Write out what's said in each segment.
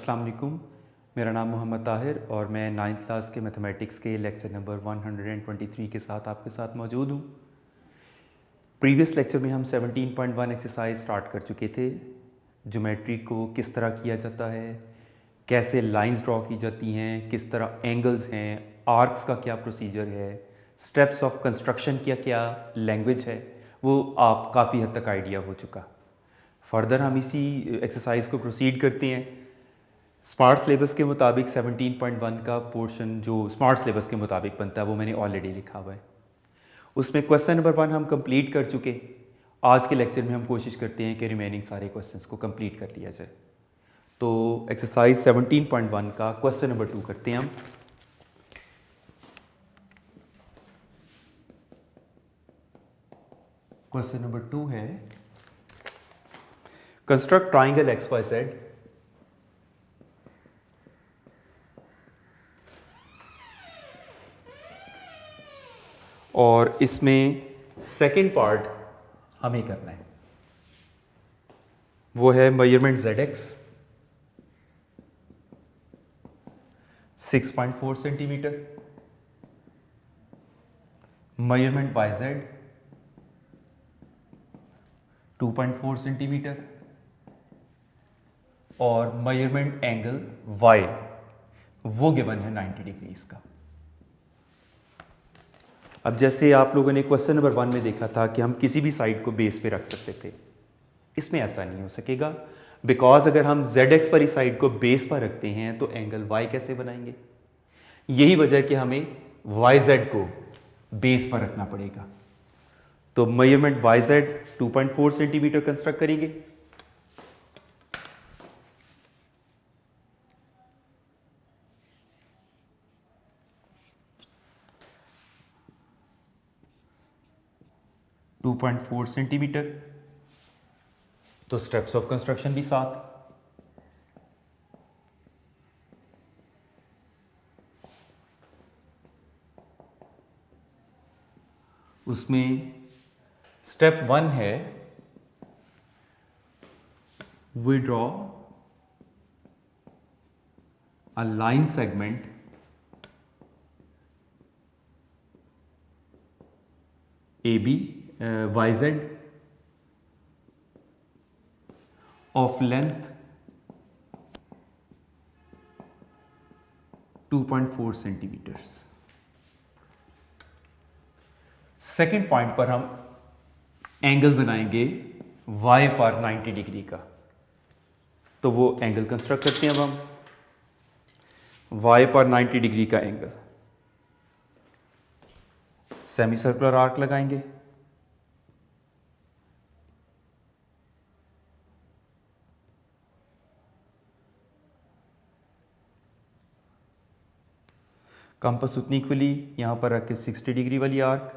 अस्सलाम वालेकुम। मेरा नाम मोहम्मद ताहिर और मैं 9th क्लास के मैथमेटिक्स के लेक्चर नंबर 123 के साथ आपके साथ मौजूद हूँ। प्रीवियस लेक्चर में हम 17.1 एक्सरसाइज स्टार्ट कर चुके थे। ज्योमेट्री को किस तरह किया जाता है, कैसे लाइंस ड्रॉ की जाती हैं, किस तरह एंगल्स हैं, आर्क्स का क्या प्रोसीजर है, स्टेप्स ऑफ कंस्ट्रक्शन की क्या लैंग्वेज है, वो आप काफ़ी हद तक आइडिया हो चुका। फर्दर हम इसी एक्सरसाइज को प्रोसीड करते हैं। स्मार्ट सिलेबस के मुताबिक 17.1 का पोर्शन जो स्मार्ट सिलेबस के मुताबिक बनता है वो मैंने ऑलरेडी लिखा हुआ है। उसमें क्वेश्चन नंबर 1 हम कंप्लीट कर चुके। आज के लेक्चर में हम कोशिश करते हैं कि रिमेनिंग सारे क्वेश्चंस को कंप्लीट कर लिया जाए। तो एक्सरसाइज 17.1 का क्वेश्चन नंबर 2 करते हैं हम। क्वेश्चन नंबर 2 है construct triangle X Y Z और इसमें सेकेंड पार्ट हमें करना है, वो है measurement Z X 6.4 centimetre, measurement Y Z 2.4 centimetre और मेजरमेंट एंगल y वो गिवन है 90 डिग्रीज का। अब जैसे आप लोगों ने क्वेश्चन नंबर 1 में देखा था कि हम किसी भी साइड को बेस पे रख सकते थे, इसमें ऐसा नहीं हो सकेगा बिकॉज अगर हम ZX वाली साइड को बेस पर रखते हैं तो एंगल y कैसे बनाएंगे। यही वजह है कि हमें YZ को बेस पर रखना पड़ेगा। तो मेजरमेंट YZ 2.4 सेंटीमीटर कंस्ट्रक्ट करेंगे। सेंटीमीटर। तो स्टेप्स ऑफ कंस्ट्रक्शन भी साथ। उसमें स्टेप 1 है we draw a line segment AB YZ of length 2.4 centimetres. सेकेंड पॉइंट पर हम एंगल बनाएंगे y पर 90 डिग्री का। तो वो एंगल कंस्ट्रक्ट करते हैं अब हम। y पर 90 डिग्री का एंगल, सेमी सर्कुलर आर्क लगाएंगे। कंपास उतनी खुली यहां पर रख के 60 डिग्री वाली आर्क,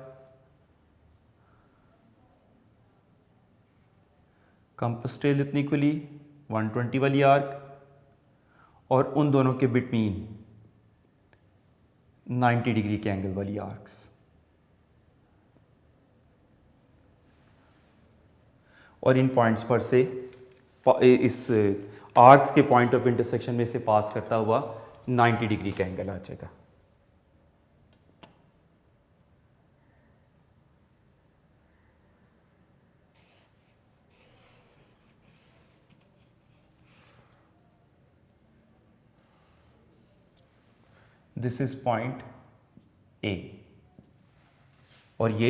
कंपास टेल इतनी खुली 120 वाली आर्क और उन दोनों के बिटवीन 90 डिग्री के एंगल वाली आर्क्स। और इन पॉइंट्स पर से इस आर्क्स के पॉइंट ऑफ इंटरसेक्शन में से पास करता हुआ 90 डिग्री का एंगल आ जाएगा। दिस इज पॉइंट A और ये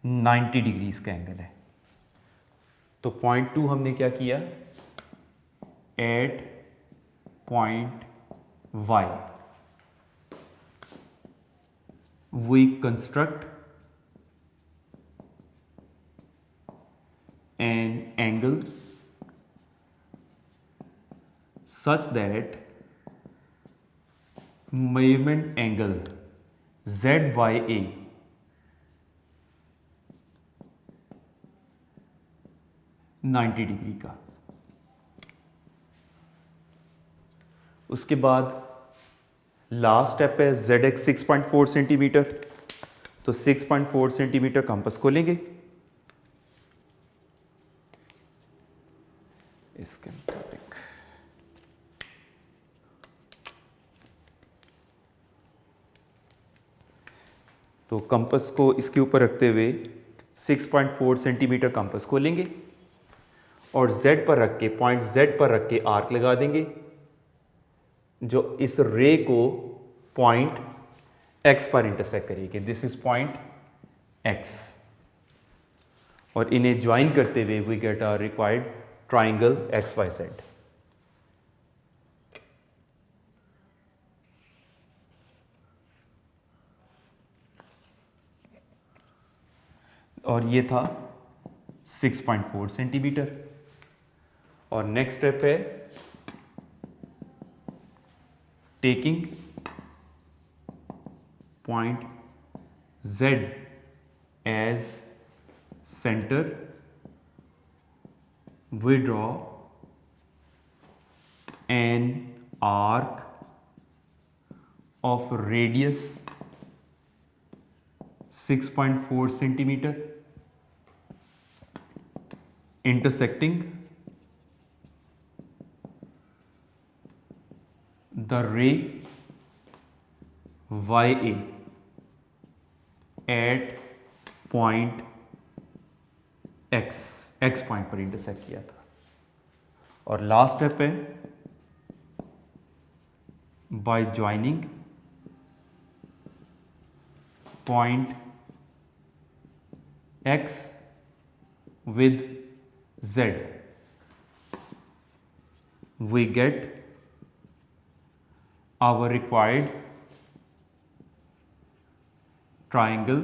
90 डिग्रीज का एंगल है। तो पॉइंट 2 हमने क्या किया, at point Y we construct an angle such that measurement angle ZYA ninety degree का। उसके बाद लास्ट स्टेप है ZX 6.4 सेंटीमीटर। तो 6.4 सेंटीमीटर कंपास खोलेंगे, इसके मुताबिक तो कंपास को इसके ऊपर रखते हुए 6.4 सेंटीमीटर कंपास को लेंगे और Z पर रख के, पॉइंट Z पर रख के आर्क लगा देंगे जो इस रे को पॉइंट X पर इंटरसेक्ट करेगी। दिस इज पॉइंट X और इन्हें ज्वाइन करते हुए we get a required triangle XYZ। और ये था 6.4 सेंटीमीटर। और नेक्स्ट स्टेप है taking point Z as centre, we draw an arc of radius 6.4 centimeter intersecting the ray YA at point X point पर इंटरसेक्ट किया था। और लास्ट स्टेप है by joining point X with Z we get our required triangle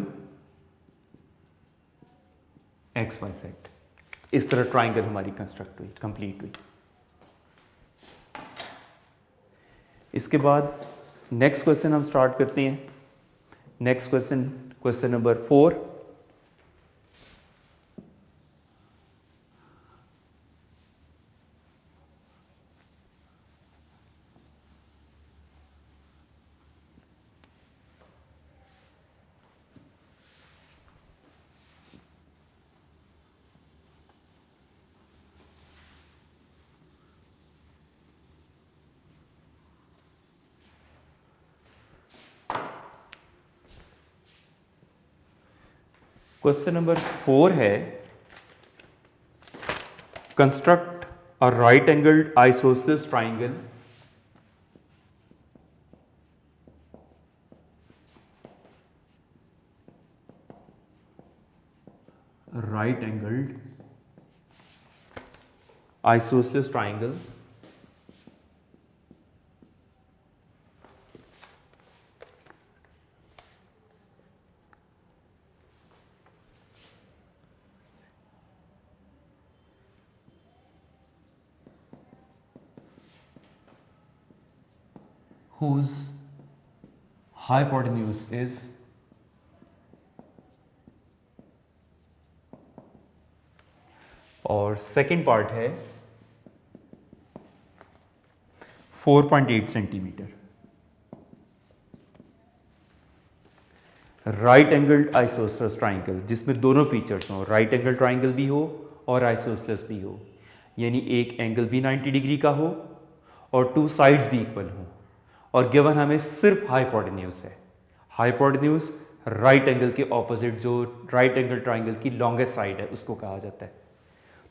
XYZ। इस तरह triangle हमारी construct हुई, complete हुई। इसके बाद नेक्स्ट क्वेश्चन हम स्टार्ट करते हैं। Next question, question number 4। Question number 4 है construct a right angled isosceles triangle right angled isosceles triangle whose hypotenuse is और सेकेंड पार्ट है 4.8 centimetre. Right angled isosceles triangle जिसमें दोनों फीचर्स हों, राइट एंगल ट्राइंगल भी हो और आइसोसेलेस भी हो, यानी एक एंगल भी 90 डिग्री का हो और टू साइड्स भी इक्वल हो। और गिवन हमें सिर्फ हाइपोटेन्यूज है। हाइपोटेन्यूज राइट एंगल के ऑपोजिट जो राइट एंगल ट्राइंगल की लॉन्गेस्ट साइड है उसको कहा जाता है।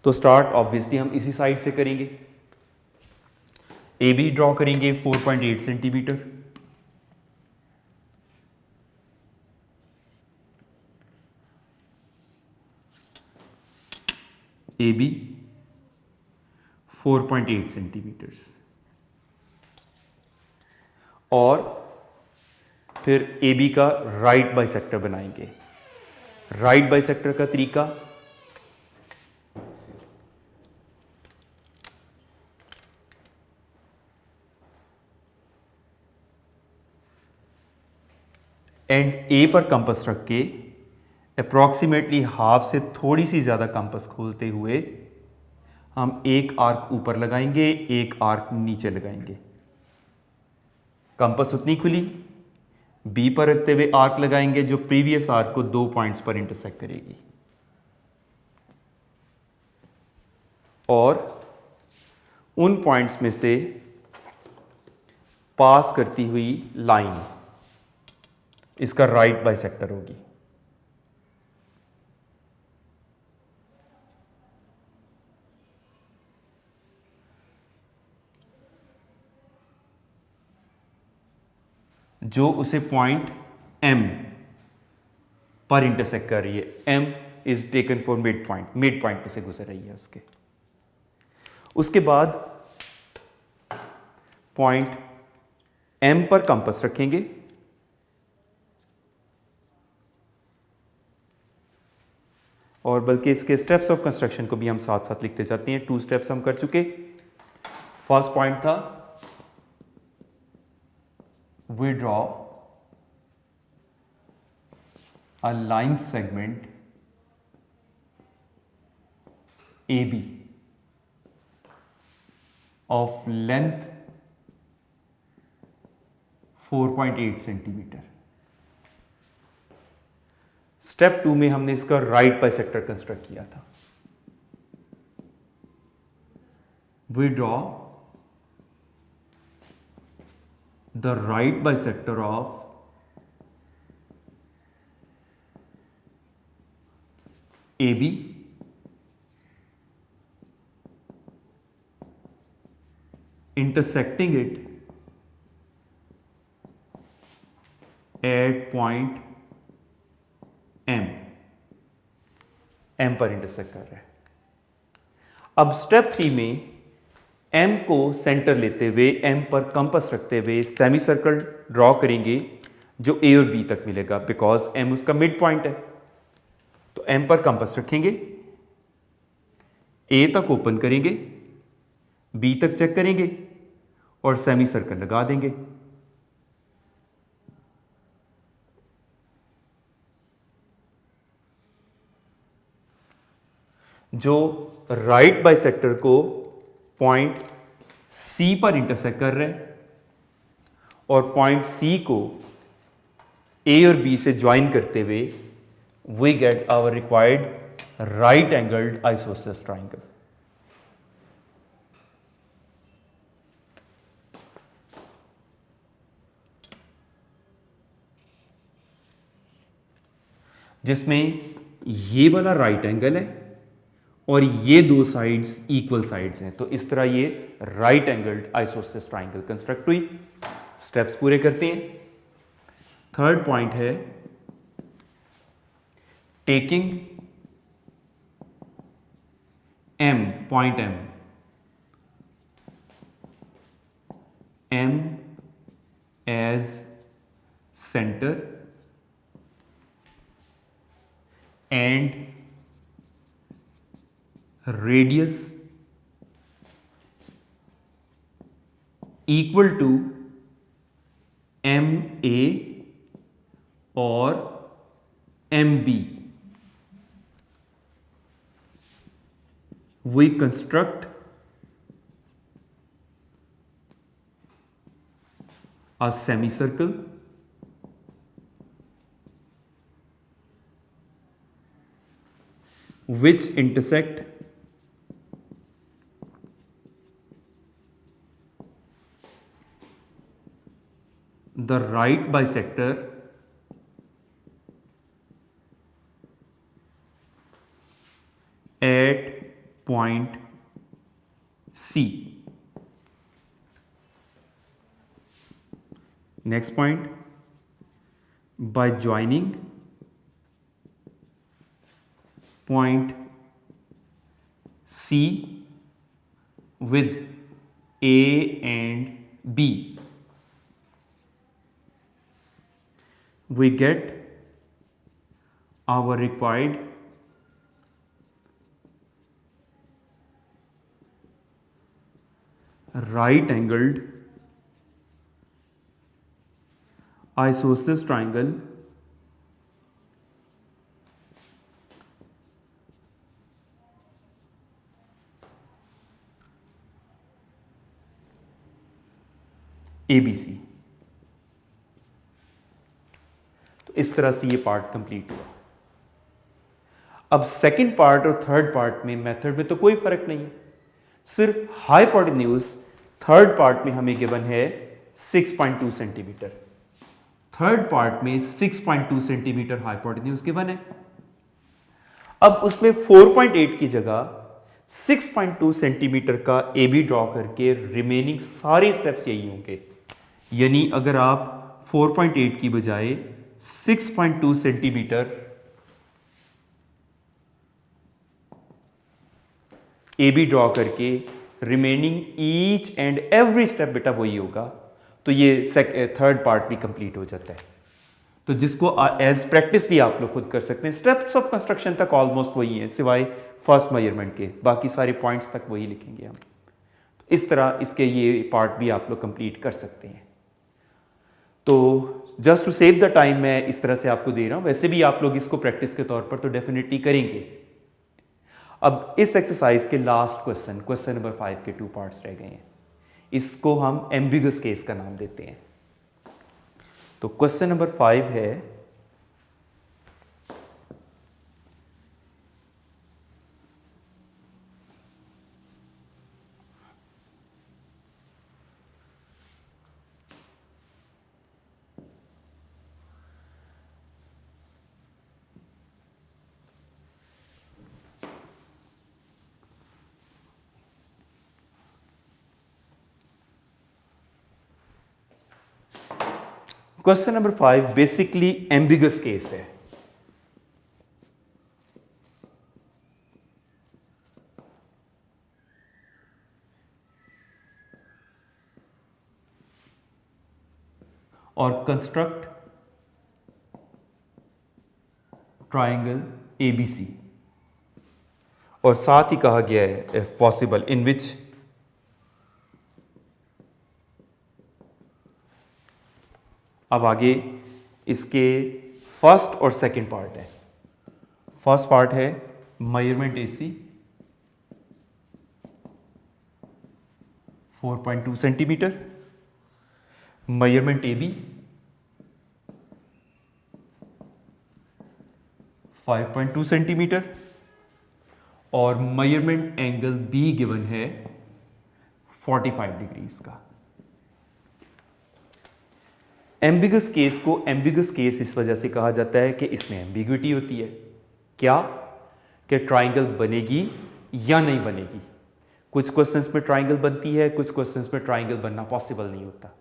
तो स्टार्ट ऑब्वियसली हम इसी साइड से करेंगे। ए बी ड्रॉ करेंगे 4.8 सेंटीमीटर। ए बी 4.8 सेंटीमीटर्स और फिर ए बी का राइट बाइसेक्टर बनाएंगे। राइट बाइसेक्टर का तरीका एंड ए पर कंपास रख के अप्रॉक्सीमेटली हाफ से थोड़ी सी ज़्यादा कंपास खोलते हुए हम एक आर्क ऊपर लगाएंगे, एक आर्क नीचे लगाएंगे। कंपास उतनी खुली, बी पर रखते हुए आर्क लगाएंगे जो प्रीवियस आर्क को 2 पॉइंट्स पर इंटरसेक्ट करेगी और उन पॉइंट्स में से पास करती हुई लाइन इसका राइट बाइसेक्टर होगी। जो उसे पॉइंट M पर इंटरसेक्ट कर रही है। M is taken for mid point पे से गुजर रही है उसके। उसके बाद पॉइंट M पर कंपास रखेंगे और बल्कि इसके स्टेप्स ऑफ कंस्ट्रक्शन को भी हम साथ साथ लिखते जाते हैं। 2 स्टेप्स हम कर चुके। फर्स्ट पॉइंट था we draw a line segment AB of length 4.8 centimetre. Step 2 में हमने इसका राइट बाइसेक्टर कंस्ट्रक्ट किया था। we draw the right bisector of AB intersecting it at point M पर इंटरसेक्ट कर रहा है। अब स्टेप 3 में M को सेंटर लेते हुए M पर कंपास रखते हुए सेमी सर्कल ड्रॉ करेंगे जो A और B तक मिलेगा, बिकॉज M उसका मिड पॉइंट है। तो M पर कंपास रखेंगे, A तक ओपन करेंगे, B तक चेक करेंगे और सेमी सर्कल लगा देंगे। जो राइट बाइसेक्टर को पॉइंट C पर इंटरसेक्ट कर रहे हैं और पॉइंट C को A और B से ज्वाइन करते हुए we get our required right angled isosceles triangle. जिसमें ये वाला राइट एंगल है और ये 2 साइड्स इक्वल साइड्स हैं। तो इस तरह ये right angled isosceles triangle construct हुई। स्टेप्स पूरे करते हैं। थर्ड पॉइंट है taking point M as centre and radius equal to MA or MB, we construct a semicircle which intersect the right bisector at point C. Next point, by joining point C with A and B, we get our required right angled isosceles triangle ABC। तो इस तरह से ये part complete हुआ। अब second part और third part में method में तो कोई फर्क नहीं है, सिर्फ हाइपोटेन्यूज थर्ड पार्ट में हमें गिवन है 6.2 सेंटीमीटर, थर्ड पार्ट में 6.2 सेंटीमीटर हाइपोटेन्यूज गिवन है। अब उसमें 4.8 की जगह 6.2 सेंटीमीटर का ए बी ड्रॉ करके रिमेनिंग सारे स्टेप्स यही होंगे। यानी अगर आप 4.8 की बजाय 6.2 सेंटीमीटर ए बी ड्रॉ करके remaining each and every step बेटा वही होगा, तो ये थर्ड पार्ट भी कंप्लीट हो जाता है। तो जिसको एज प्रैक्टिस भी आप लोग खुद कर सकते हैं। स्टेप्स ऑफ कंस्ट्रक्शन तक ऑलमोस्ट वही है सिवाय फर्स्ट मेजरमेंट के, बाकी सारे पॉइंट्स तक वही लिखेंगे हम। तो इस तरह इसके ये पार्ट भी आप लोग कंप्लीट कर सकते हैं। तो just to save the time मैं इस तरह से आपको दे रहा हूं, वैसे भी आप लोग इसको प्रैक्टिस के तौर पर तो डेफिनेटली करेंगे। अब इस एक्सरसाइज के लास्ट क्वेश्चन नंबर 5 के 2 पार्ट्स रह गए हैं। इसको हम एम्बिगस केस का नाम देते हैं। तो क्वेश्चन नंबर 5 है, question number 5 basically ambiguous case है। और कंस्ट्रक्ट ट्राइंगल एबीसी, और साथ ही कहा गया है इफ पॉसिबल इन विच अब आगे इसके फर्स्ट और सेकंड पार्ट है। फर्स्ट पार्ट है measurement A 4.2 centimetre, measurement A 5.2 centimetre, और मेजरमेंट एंगल बी गिवन है 45 डिग्रीज का। एम्बिगस केस को एम्बिगस केस इस वजह से कहा जाता है कि इसमें एम्बिग्विटी होती है। क्या कि ट्राइंगल बनेगी या नहीं बनेगी। कुछ क्वेश्चंस में ट्राइंगल बनती है, कुछ क्वेश्चंस में ट्राइंगल बनना पॉसिबल नहीं होता।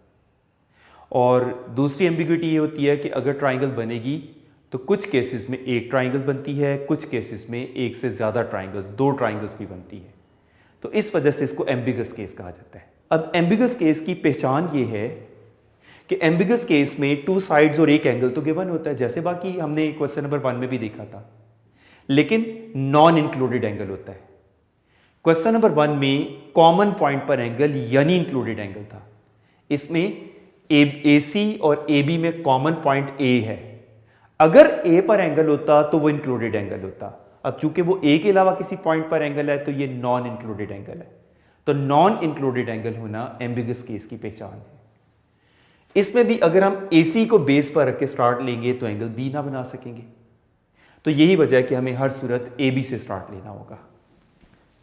और दूसरी एम्बिग्विटी ये होती है कि अगर ट्राइंगल बनेगी तो कुछ केसेस में एक ट्राइंगल बनती है, कुछ केसेस में एक से ज़्यादा ट्राइंगल्स, 2 ट्राइंगल्स भी बनती है। तो इस वजह से इसको एम्बिगस केस कहा जाता है। अब एम्बिगस केस की पहचान ये है कि एम्बिगस केस में 2 साइड्स और एक एंगल तो गिवन होता है, जैसे बाकी हमने क्वेश्चन नंबर 1 में भी देखा था, लेकिन नॉन इंक्लूडेड एंगल होता है। क्वेश्चन नंबर 1 में कॉमन पॉइंट पर एंगल यानी इंक्लूडेड एंगल था। इसमें AC और AB में कॉमन पॉइंट A है। अगर A पर एंगल होता तो वो इंक्लूडेड एंगल होता। अब चूंकि वो A के अलावा किसी पॉइंट पर एंगल है तो ये नॉन इंक्लूडेड एंगल है। तो नॉन इंक्लूडेड एंगल होना एम्बिगस केस की पहचान है। इसमें भी अगर हम AC को बेस पर रख के स्टार्ट लेंगे तो एंगल B ना बना सकेंगे। तो यही वजह है कि हमें हर सूरत AB से स्टार्ट लेना होगा।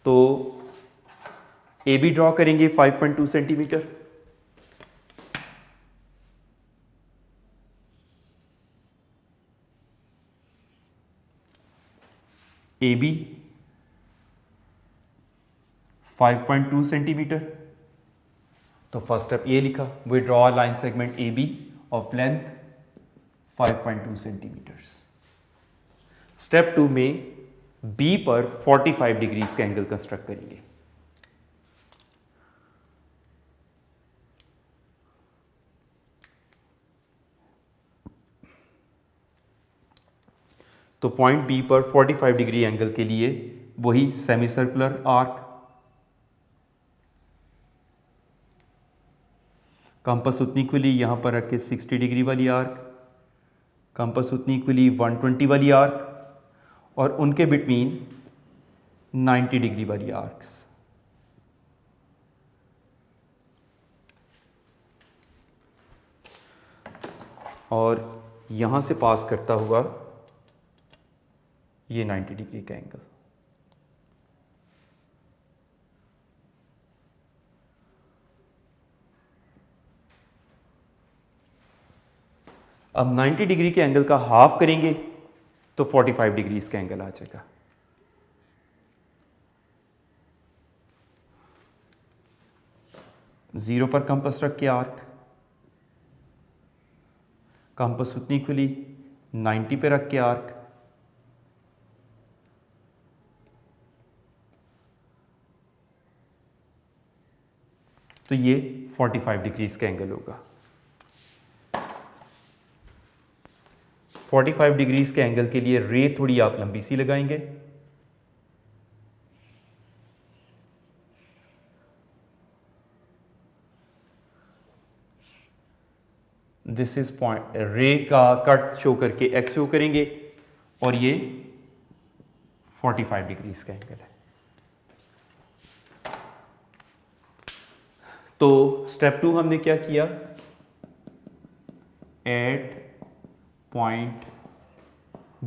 तो AB ड्रॉ करेंगे 5.2 सेंटीमीटर, AB 5.2 सेंटीमीटर। तो फर्स्ट स्टेप ये लिखा, we draw line segment AB of length 5.2 centimetre. Step 2 में B पर 45 डिग्रीज का एंगल कंस्ट्रक्ट करेंगे। तो पॉइंट B पर 45 डिग्री एंगल के लिए वही सेमी सर्कुलर आर्क, कंपास उतनी खुली यहां पर रख के 60 डिग्री वाली आर्क, कंपास उतनी खुली 120 वाली आर्क, और उनके बिटवीन 90 डिग्री वाली आर्क्स। और यहां से पास करता हुआ ये 90 डिग्री का एंगल। अब 90 डिग्री के एंगल का हाफ करेंगे तो 45 डिग्रीज का एंगल आ जाएगा। जीरो पर कंपास रख के आर्क, कंपास उतनी खुली, 90 पे रख के आर्क, तो ये 45 डिग्रीज का एंगल होगा। 45 डिग्रीज के एंगल के लिए रे थोड़ी आप लंबी सी लगाएंगे। दिस इज पॉइंट, रे का कट शो करके एक्स शो करेंगे और ये 45 डिग्रीज का एंगल है। तो स्टेप 2 हमने क्या किया, at point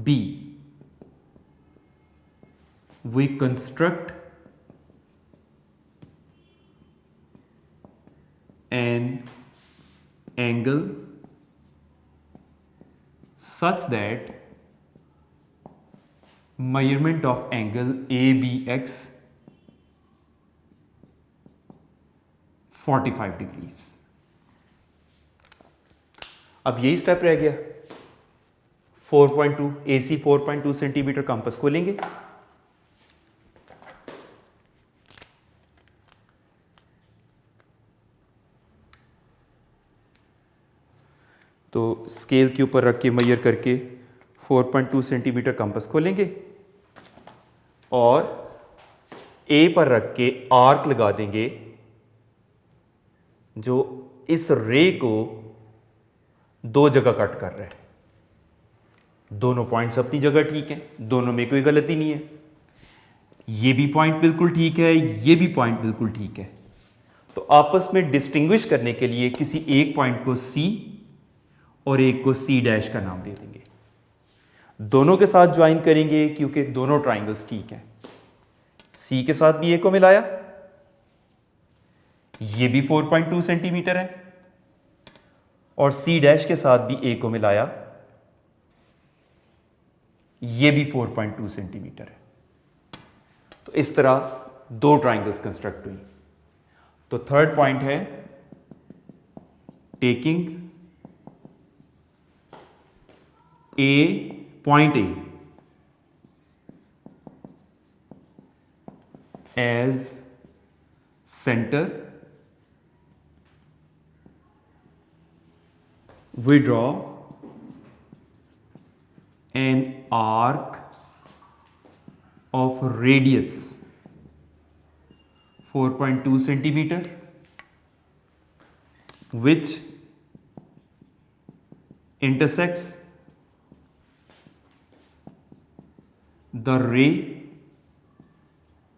B we construct an angle such that measurement of angle ABX 45 degrees. अब यही स्टेप रह गया। 4.2 AC 4.2 सेंटीमीटर कंपास खोलेंगे, तो स्केल के ऊपर रख के मेजर करके 4.2 सेंटीमीटर कंपास खोलेंगे और ए पर रख के आर्क लगा देंगे जो इस रे को दो जगह कट कर रहा है। दोनों पॉइंट्स अपनी जगह ठीक हैं, दोनों में कोई गलती नहीं है। ये भी पॉइंट बिल्कुल ठीक है, ये भी पॉइंट बिल्कुल ठीक है। तो आपस में डिस्टिंग्विश करने के लिए किसी एक पॉइंट को सी और एक को सी डैश का नाम दे देंगे। दोनों के साथ ज्वाइन करेंगे क्योंकि दोनों ट्राइंगल्स ठीक हैं। सी के साथ भी ए को मिलाया, ये भी 4.2 सेंटीमीटर है, और सी डैश के साथ भी ए को मिलाया, ये भी 4.2 सेंटीमीटर है। तो इस तरह दो ट्राइंगल्स कंस्ट्रक्ट हुई। तो थर्ड पॉइंट है taking point A as center, we draw an arc of radius 4.2 centimeter which intersects the ray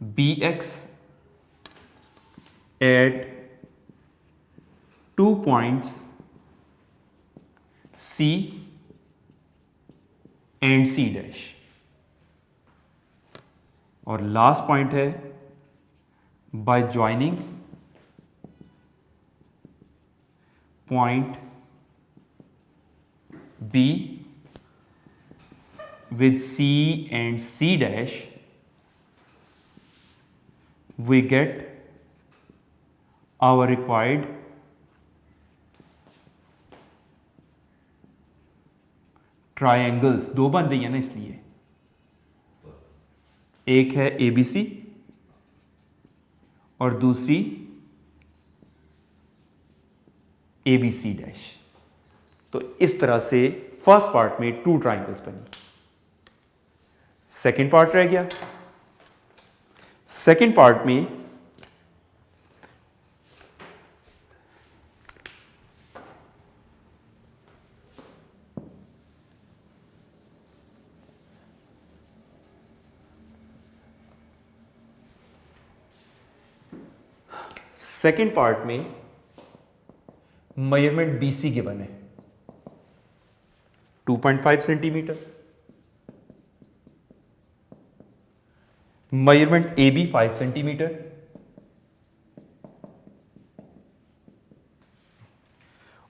BX at 2 points C and C dash। और लास्ट पॉइंट है by joining point B with C and C dash, we get our required triangles। दो बन रही है ना, इसलिए एक है ABC और दूसरी ABC डैश। तो इस तरह से फर्स्ट पार्ट में 2 ट्राइंगल्स बनी। सेकेंड पार्ट रह गया। सेकेंड पार्ट में मेजरमेंट BC के बने 2.5 सेंटीमीटर, मेजरमेंट AB 5 सेंटीमीटर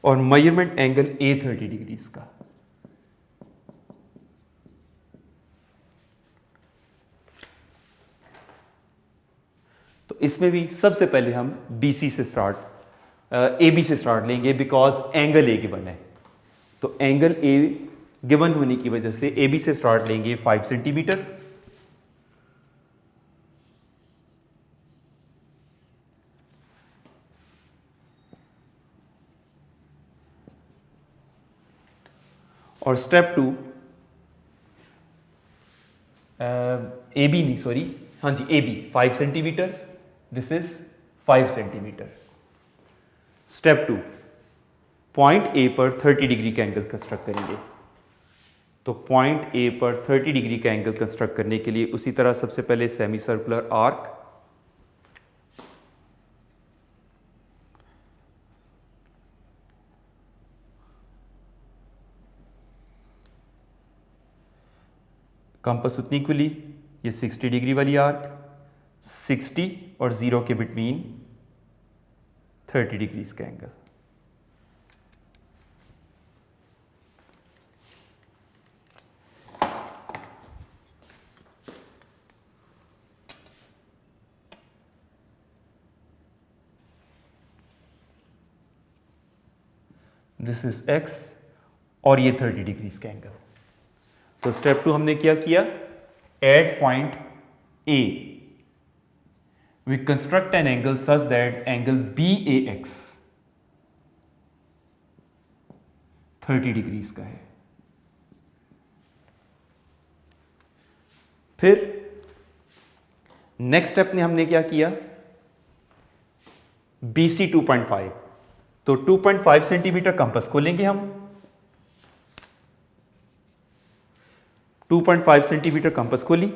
और मेजरमेंट एंगल ए 30 डिग्रीज का। तो इसमें भी सबसे पहले हम BC से स्टार्ट AB से स्टार्ट लेंगे बिकॉज एंगल ए गिवन है। तो एंगल ए गिवन होने की वजह से AB से स्टार्ट लेंगे 5 सेंटीमीटर। और स्टेप 2 AB नहीं सॉरी हाँ जी AB 5 centimetre, this is 5 centimetre. Step 2 point A पर 30 डिग्री का एंगल कंस्ट्रक्ट करेंगे। तो पॉइंट ए पर 30 डिग्री का एंगल कंस्ट्रक्ट करने के लिए उसी तरह सबसे पहले सेमी सर्कुलर आर्क, कंपास उतनी खुली, ये 60 डिग्री वाली आर्क, 60 और 0 के बिटवीन 30 डिग्रीज का एंगल। दिस इज x और ये 30 डिग्रीज का एंगल। तो स्टेप 2 हमने क्या किया, at point A we construct an angle such that angle BAX 30 degrees का है। फिर नेक्स्ट स्टेप में हमने क्या किया, BC 2.5, तो 2.5 सेंटीमीटर कंपास खोलेंगे हम, 2.5 सेंटीमीटर कंपास खोली,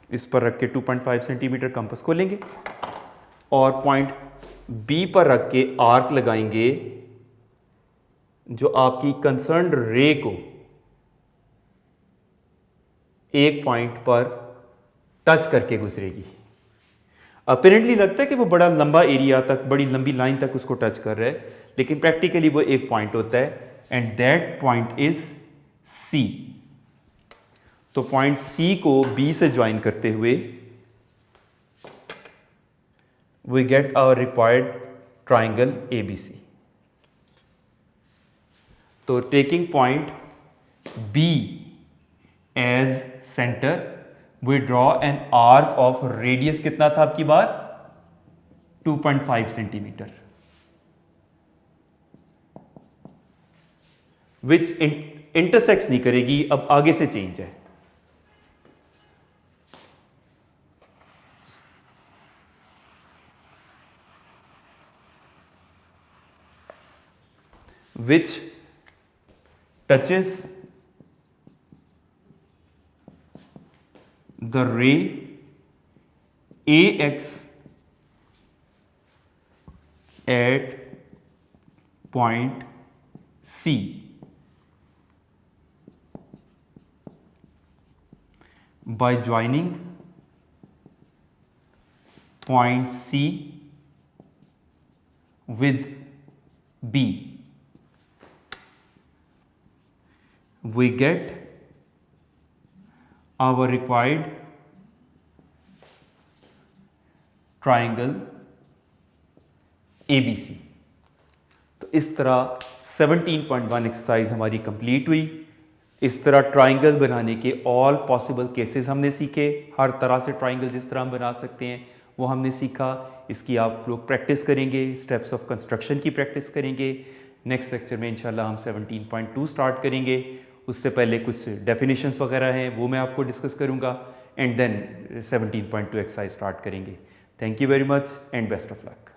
इस पर रख के 2.5 सेंटीमीटर कंपास खोलेंगे और पॉइंट बी पर रख के आर्क लगाएंगे जो आपकी कंसर्न्ड रे को एक पॉइंट पर टच करके गुजरेगी। अपेरेंटली लगता है कि वो बड़ा लंबा एरिया तक, बड़ी लंबी लाइन तक उसको टच कर रहा है, लेकिन प्रैक्टिकली वो एक पॉइंट होता है and that point is C। तो पॉइंट C को B से ज्वाइन करते हुए we get our required triangle ABC। तो taking point B as centre we draw an arc of radius कितना था आपकी बार, 2.5 सेंटीमीटर, विच इंटरसेक्ट्स नहीं करेगी, अब आगे से चेंज है। which touches the ray AX at point C by joining point C with B. We get our required triangle ABC। तो इस तरह 17.1 एक्सरसाइज हमारी कंप्लीट हुई। इस तरह ट्राइंगल बनाने के ऑल पॉसिबल केसेस हमने सीखे। हर तरह से ट्राइंगल जिस तरह हम बना सकते हैं वो हमने सीखा। इसकी आप लोग प्रैक्टिस करेंगे, स्टेप्स ऑफ कंस्ट्रक्शन की प्रैक्टिस करेंगे। नेक्स्ट लेक्चर में इंशाल्लाह हम 17.2 स्टार्ट करेंगे। उससे पहले कुछ डेफिनेशंस वगैरह हैं वो मैं आपको डिस्कस करूंगा एंड देन 17.2 एक्सरसाइज स्टार्ट करेंगे। Thank you very much and best of luck.